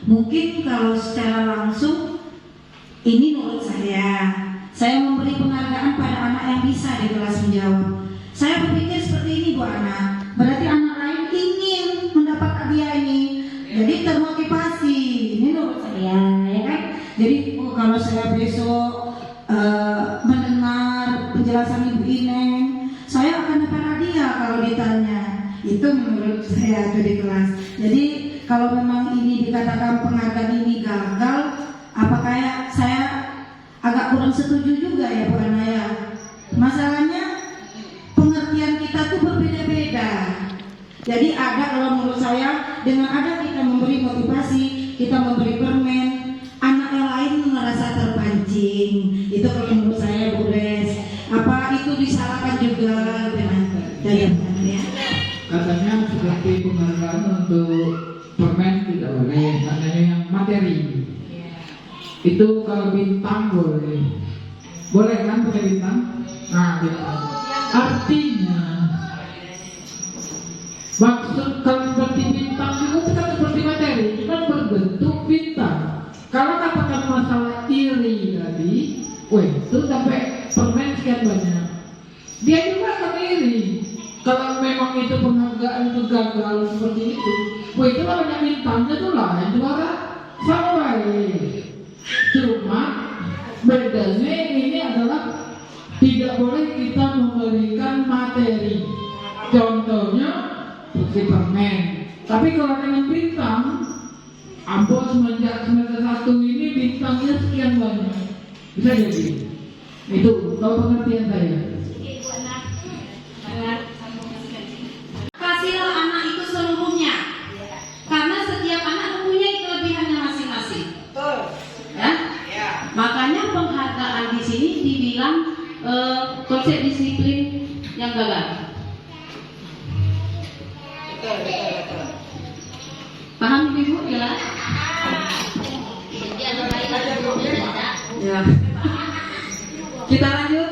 mungkin kalau secara langsung ini menurut saya memberi penghargaan pada anak yang bisa di kelas menjawab. Saya berpikir seperti ini Bu Ana, berarti anak lain ingin mendapat hadiah ini, jadi termotivasi. Ini menurut saya, ya kan? Jadi kalau saya besok mendengar penjelasan Ibu Ineng, saya akan dapat hadiah kalau ditanya. Itu menurut saya itu di kelas. Jadi kalau memang ini dikatakan penghargaan ini gagal, apakah saya agak kurang setuju juga ya Bu Ana ya? Masalahnya pengertian kita tuh berbeda-beda. Jadi ada kalau menurut saya dengan ada kita memberi motivasi, kita memberi permen, anak yang lain merasa terpancing. Itu kalau menurut saya Bu Res. Apa itu disalahkan juga dengan ya? Katanya seperti penghargaan untuk permen tidak boleh, katanya yang materi. Itu kalau bintang boleh. Boleh kan pakai bintang? Nah, bintang. Artinya maksud kalau seperti bintang itu kan seperti materi, itu kan berbentuk bintang. Kalau katakan masalah iri tadi, itu sampai permen sekian banyak. Dia juga akan iri. Kalau memang itu penghargaan itu gagal seperti itu, itu lah banyak bintangnya tuh lah, yang juara sama baik. Cuma bedanya ini adalah tidak boleh kita memberikan materi. Contohnya seperti permen. Tapi kalau dengan bintang, ampun semenjak semester 1 ini bintangnya sekian banyak. Bisa jadi. Itu kalau pengertian saya. Kasihlah anak itu seluruhnya, karena setiap anak mempunyai kelebihannya masing-masing. Ya? Makanya penghargaan di sini dibilang konsep disiplin yang gagal. Paham Ibu ya? Ya. Kita lanjut.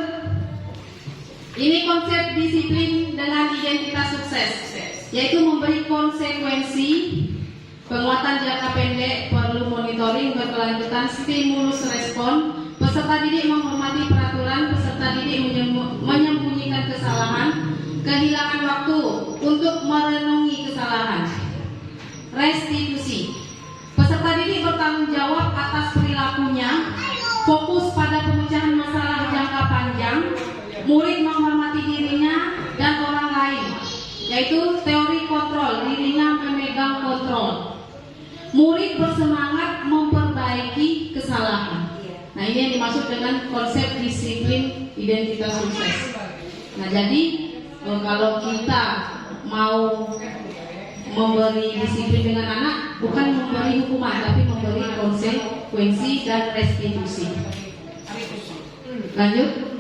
Ini konsep disiplin dengan identitas sukses, yaitu memberi konsekuensi, penguatan jangka pendek, perlu monitoring berkelanjutan, stimulus respon, peserta didik menghormati peraturan, peserta didik menyembunyikan kesalahan, kehilangan waktu untuk merenungi kesalahan, restitusi. Peserta didik bertanggung jawab atas perilakunya, fokus pada pemecahan masalah jangka panjang, murid menghormati dirinya dan orang lain, yaitu teori kontrol, dirinya memegang kontrol. Murid bersemangat memperbaiki kesalahan. Nah, ini yang dimaksud dengan konsep disiplin identitas sukses. Nah, jadi kalau kita mau memberi disiplin dengan anak, bukan memberi hukuman, tapi memberi konsekuensi dan restitusi. Lanjut.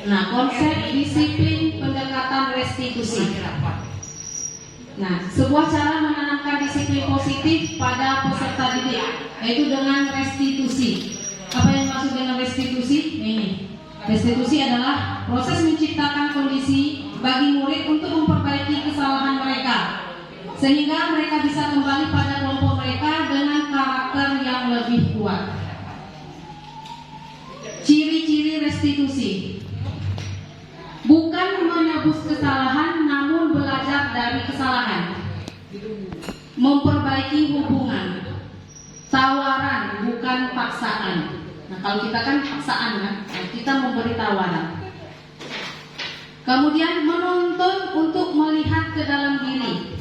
Nah, konsep disiplin pendekatan restitusi. Nah, sebuah cara menanamkan disiplin positif pada peserta didik, yaitu dengan restitusi. Apa yang dimaksud dengan restitusi? Ini. Restitusi adalah proses menciptakan kondisi bagi murid untuk memperbaiki kesalahan mereka, sehingga mereka bisa kembali pada kelompok mereka dengan karakter yang lebih kuat. Ciri-ciri restitusi: bukan menebus kesalahan, namun belajar dari kesalahan. Memperbaiki hubungan. Tawaran, bukan paksaan. Nah, kalau kita kan paksaan kan, kita memberi tawaran. Kemudian menuntun untuk melihat ke dalam diri.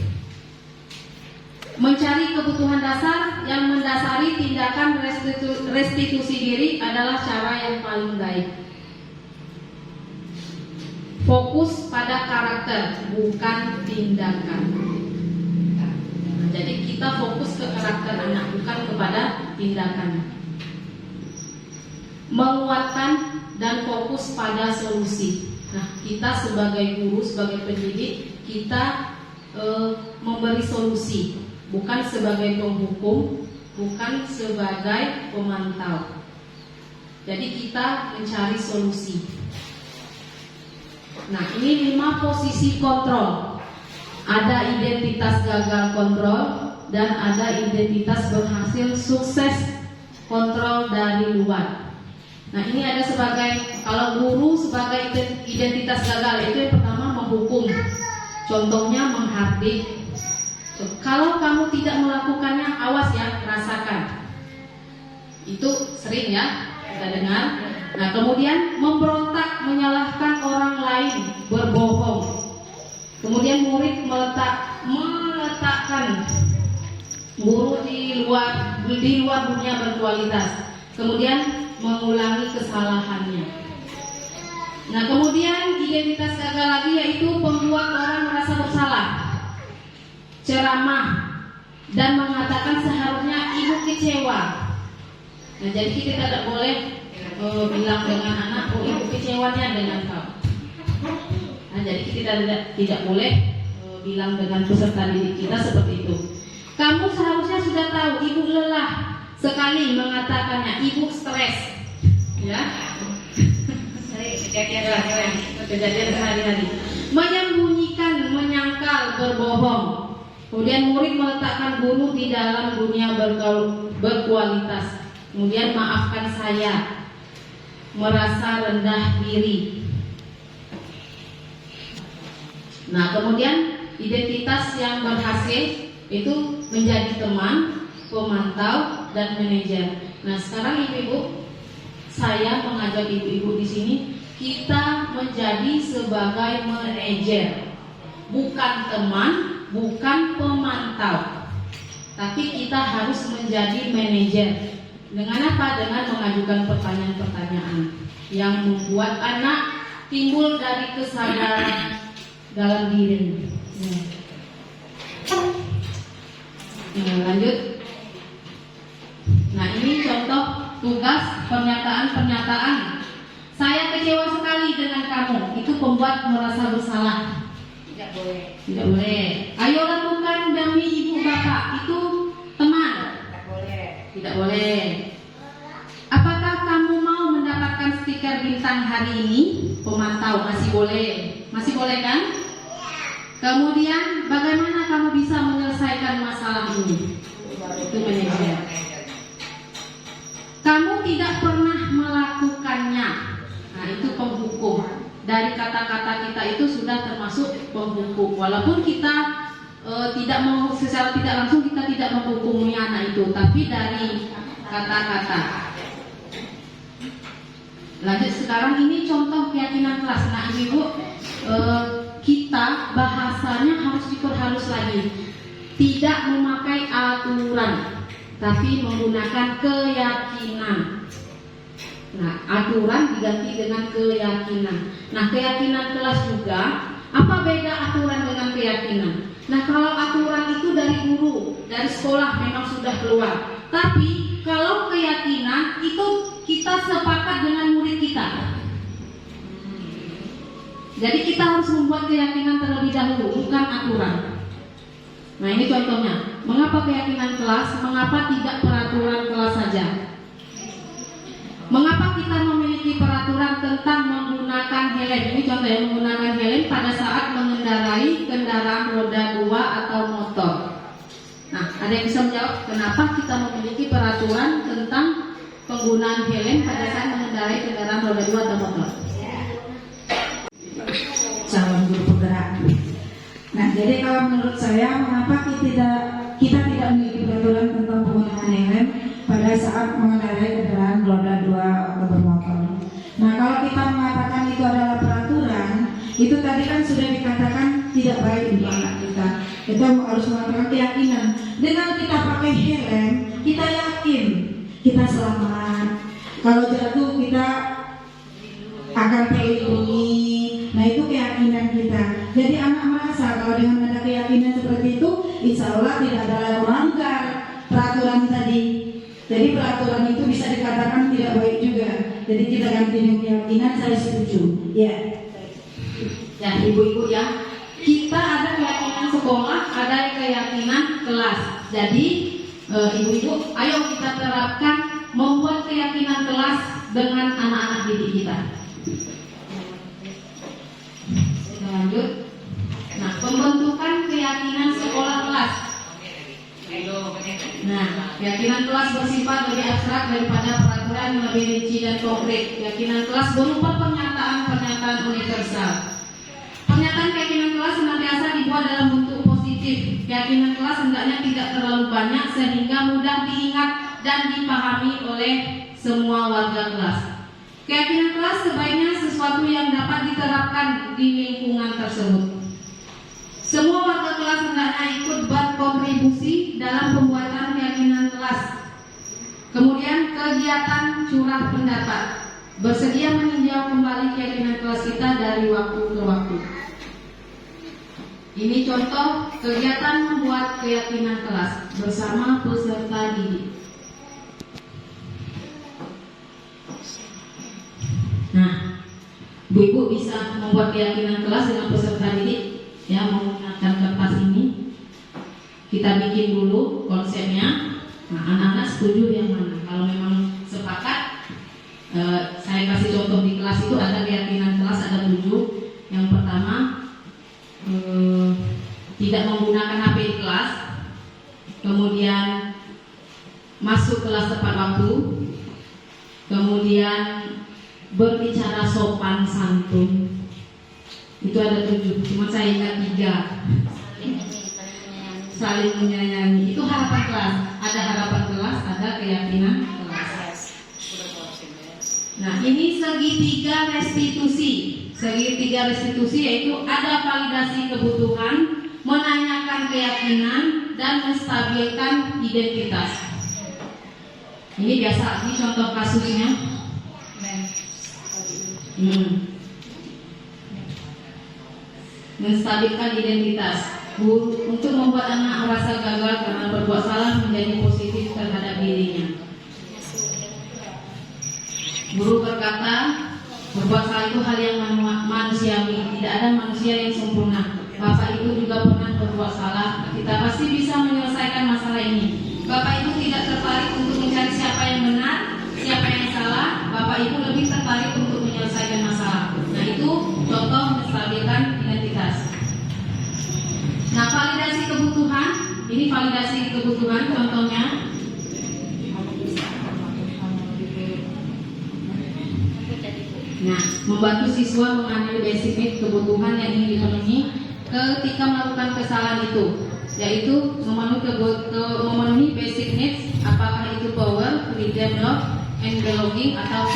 Mencari kebutuhan dasar yang mendasari tindakan restitusi diri adalah cara yang paling baik. Fokus pada karakter, bukan tindakan. Jadi kita fokus ke karakter anak, bukan kepada tindakan. Menguatkan dan fokus pada solusi. Nah, kita sebagai guru, sebagai pendidik, kita memberi solusi, bukan sebagai penghukum, bukan sebagai pemantau. Jadi kita mencari solusi. Nah, ini 5 posisi kontrol. Ada identitas gagal kontrol dan ada identitas berhasil sukses kontrol dari luar. Nah, ini ada sebagai, kalau guru sebagai identitas gagal, itu yang pertama menghukum. Contohnya menghardik. Kalau kamu tidak melakukannya, awas ya, rasakan. Itu sering ya kita dengar. Nah, kemudian memberontak, menyalahkan orang lain, berbohong. Kemudian murid meletakkan guru di luar dunia berkualitas. Kemudian mengulangi kesalahannya. Nah, kemudian identitas gagal lagi, yaitu membuat orang merasa bersalah, ceramah, dan mengatakan seharusnya ibu kecewa. Nah, jadi kita tidak boleh bilang dengan anak, oh ibu kecewanya dengan kau. Nah, jadi kita tidak boleh bilang dengan peserta didik kita seperti itu. Kamu seharusnya sudah tahu ibu lelah sekali mengatakannya, ibu stres. Ya. Kejadian sehari-hari. Menyembunyikan, menyangkal, berbohong. Kemudian murid meletakkan guru di dalam dunia berkualitas. Kemudian maafkan saya, merasa rendah diri. Nah, kemudian identitas yang berhasil itu menjadi teman, pemantau, dan manajer. Nah, sekarang ibu-ibu, saya mengajak ibu-ibu di sini, kita menjadi sebagai manajer, bukan teman, bukan pemantau, tapi kita harus menjadi manajer. Dengan apa? Dengan mengajukan pertanyaan-pertanyaan yang membuat anak timbul dari kesadaran dalam diri. Lanjut. Nah, ini contoh tugas pernyataan. Saya kecewa sekali dengan kamu. Itu pembuat merasa bersalah. Tidak boleh. Ayo lakukan demi ibu bapak. Itu teman. boleh kan? Kemudian bagaimana kamu bisa menyelesaikan masalah ini? Itu manajer. Kamu tidak pernah melakukannya. Nah, itu penghukum. Dari kata-kata kita itu sudah termasuk penghukum. Walaupun kita tidak mau secara tidak langsung kita tidak menghukumi anak itu, tapi dari kata-kata. Lanjut sekarang ini contoh keyakinan kelas. Nah, Ibu, kita bahasanya harus diperhalus lagi. Tidak memakai aturan, tapi menggunakan keyakinan. Nah, aturan diganti dengan keyakinan. Nah, keyakinan kelas juga. Apa beda aturan dengan keyakinan? Nah, kalau aturan itu dari guru, dari sekolah memang sudah keluar. Tapi kalau keyakinan itu kita sepakat dengan murid kita. Jadi kita harus membuat keyakinan terlebih dahulu, bukan aturan. Nah, ini contohnya. Mengapa keyakinan kelas? Mengapa tidak peraturan kelas saja? Mengapa kita memiliki peraturan tentang menggunakan helm? Ini contohnya, menggunakan helm pada saat mengendarai kendaraan roda 2 atau motor. Nah, ada yang bisa menjawab kenapa kita memiliki peraturan tentang penggunaan helm pada saat mengendarai kendaraan roda 2 atau motor? Calon guru penggerak. Nah, jadi kalau menurut saya, mengapa kita tidak memiliki peraturan tentang penggunaan helm pada saat mengendarai kendaraan roda 2 atau bermotor? Nah, kalau kita mengatakan itu adalah peraturan, itu tadi kan sudah dikatakan tidak baik untuk anak kita. Kita harus mengatakan keyakinan. Dengan kita pakai helm, kita yakin kita selamat. Kalau jatuh kita akan terlindungi. Nah, itu keyakinan kita. Jadi anak merasa kalau dengan ada keyakinan seperti itu, insya Allah tidak ada melanggar peraturan tadi. Jadi peraturan itu bisa dikatakan tidak baik juga. Jadi kita ganti dengan keyakinan, saya setuju. Ya. Ya, ibu-ibu ya. Kita ada keyakinan sekolah, ada keyakinan kelas. Jadi ibu-ibu, ayo kita terapkan membuat keyakinan kelas dengan anak-anak didik kita. Kita lanjut. Nah, pembentukan keyakinan sekolah kelas. Nah, keyakinan kelas bersifat lebih abstrak daripada peraturan yang lebih rinci dan konkret. Keyakinan kelas berupa pernyataan-pernyataan universal. Pernyataan keyakinan kelas senantiasa dibuat dalam bentuk positif. Keyakinan kelas hendaknya tidak terlalu banyak sehingga mudah diingat dan dipahami oleh semua warga kelas. Keyakinan kelas sebaiknya sesuatu yang dapat diterapkan di lingkungan tersebut. Semua warga kelas hendaknya ikut berkontribusi dalam pembuatan keyakinan kelas. Kemudian kegiatan curah pendapat. Bersedia meninjau kembali keyakinan kelas kita dari waktu ke waktu. Ini contoh kegiatan membuat keyakinan kelas bersama peserta didik. Nah, ibu-ibu bisa membuat keyakinan kelas dengan peserta didik. Ya, menggunakan kertas ini kita bikin dulu konsepnya. Nah, anak-anak setuju yang mana? Kalau memang sepakat, saya kasih contoh di kelas itu ada keyakinan kelas ada 7. Yang pertama, tidak menggunakan HP di kelas. Kemudian masuk kelas tepat waktu. Kemudian berbicara sopan santun. Itu ada 7, cuma saya ingat 3. Saling menyayangi. Itu harapan kelas. Ada harapan kelas, ada keyakinan kelas. Nah, ini segitiga restitusi. Segitiga restitusi yaitu ada validasi kebutuhan, menanyakan keyakinan, dan menstabilkan identitas. Ini biasa, ini contoh kasusnya. Menstabilkan identitas. Untuk membuat anak merasa gagal karena berbuat salah menjadi positif terhadap dirinya. Guru berkata, berbuat salah itu hal yang manusiawi. Tidak ada manusia yang sempurna. Bapak Ibu juga pernah berbuat salah. Kita pasti bisa menyelesaikan masalah ini. Bapak Ibu tidak tertarik untuk mencari siapa yang benar, siapa yang salah. Bapak Ibu lebih tertarik untuk menyelesaikan masalah. Nah, itu contoh menstabilkan identitas. Nah, validasi kebutuhan, ini validasi kebutuhan contohnya. Nah, membantu siswa mengambil basic need kebutuhan yang ingin dipenuhi ketika melakukan kesalahan itu, yaitu memenuhi basic needs, apakah itu power, freedom, love, and belonging, atau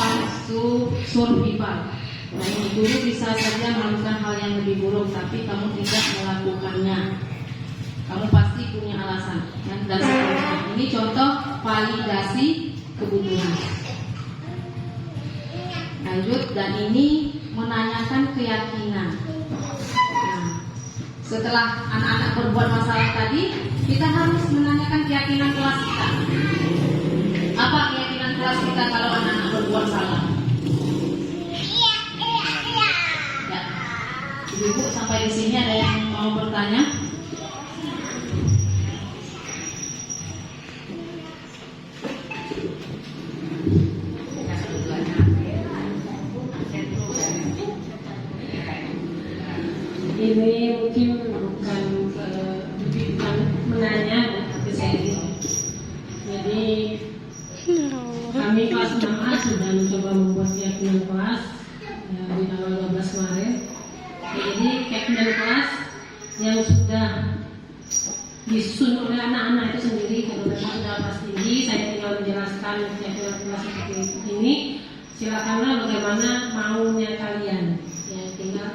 survival. Nah, ini guru bisa saja melakukan hal yang lebih buruk, tapi kamu tidak melakukannya. Kamu pasti punya alasan. Dan seterusnya. Ini contoh validasi kebutuhan. Lanjut, dan ini menanyakan keyakinan. Nah, setelah anak-anak berbuat masalah tadi, kita harus menanyakan keyakinan kelas kita. Apa keyakinan kelas kita kalau anak-anak berbuat salah? Ya, Ibu sampai di sini ada yang mau bertanya? Ini mungkin bukan menanya, tapi saya jadi kami kelas 6A sudah mencoba membuat keyakinan kelas ya, di tanggal 12 Maret. Jadi keyakinan kelas yang sudah disusun oleh anak-anak itu sendiri, kalau mereka sudah kelas tinggi, saya tinggal menjelaskan keyakinan kelas seperti ini. Silakanlah bagaimana maunya kalian. Ya, tinggal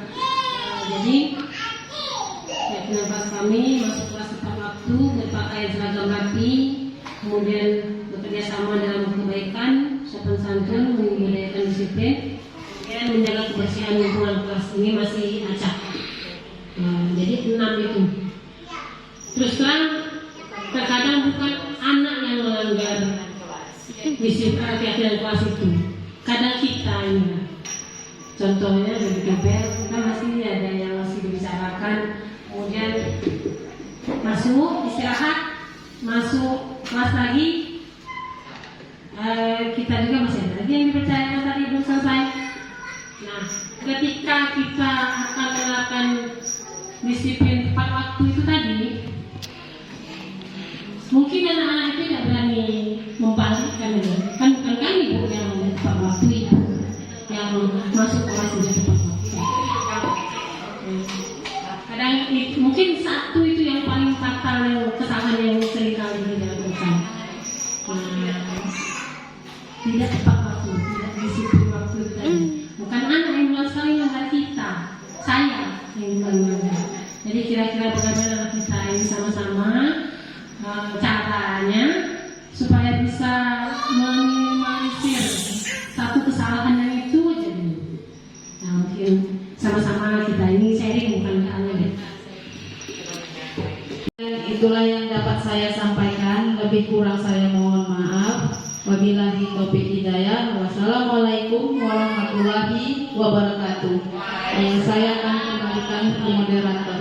jadi keyakinan kelas kami masuk kelas tepat waktu, berpakaian seragam rapi, kemudian bekerja sama dalam kebaikan, sopan santun, membudayakan disiplin, kemudian menjaga kebersihan lingkungan kelas ini masih acak. Jadi 6 itu. Terus terang, terkadang bukan anak yang melanggar disiplin keyakinan kelas itu, kadang kita ini. Contohnya dari DPR kita masih ada yang masih dibicarakan, kemudian masuk istirahat, masuk kelas lagi, kita juga masih ada lagi yang dipercayakan tadi belum selesai. Nah, ketika kita akan melakukan disiplin tepat waktu itu tadi, mungkin anak-anak itu tidak berani membalikkan ini. Kan bukan kami Bu yang tepat waktu itu, yang masuk kelas sudah tepat waktu. Kadang mungkin satu itu yang paling fatal, yang kesalahan yang sering kali dilakukan. Tidak tepat waktu, tidak disiplin waktu itu tadi. Bukan anak yang mulai sekali melanggar kita, saya yang melanggar. Jadi kira-kira bagaimana kita ini sama-sama caranya supaya bisa meminimalisir satu kesalahan yang itu jadi. Nah, mungkin sama-sama kita ini sharing, bukan kalian. Itulah yang dapat saya sampaikan, lebih kurang saya mohon maaf. Wabillahi taufiq hidayah. Wassalamualaikum warahmatullahi wabarakatuh. Saya akan kembalikan ke moderator.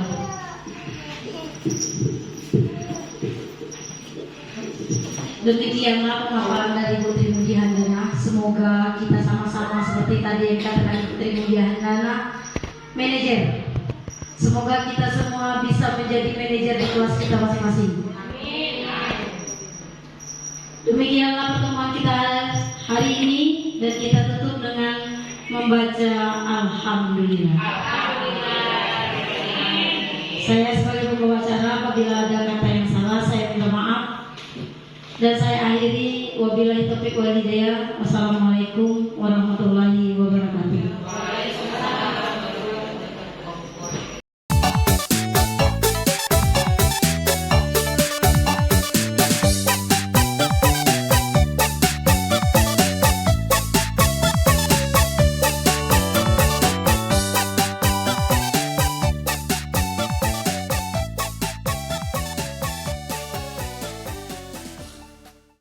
Demikianlah pemaparan dari Putri Muji Handana. Semoga kita sama-sama seperti tadi yang katakan Putri Muji Handana, manajer. Semoga kita semua bisa menjadi manajer di kelas kita masing-masing. Demikianlah pertemuan kita hari ini, dan kita tutup dengan membaca Alhamdulillah. Saya sebagai pembawa acara, apabila ada kata yang salah saya minta maaf. Dan saya akhiri, wabillahi taufiq wal hidayah. Wassalamualaikum warahmatullahi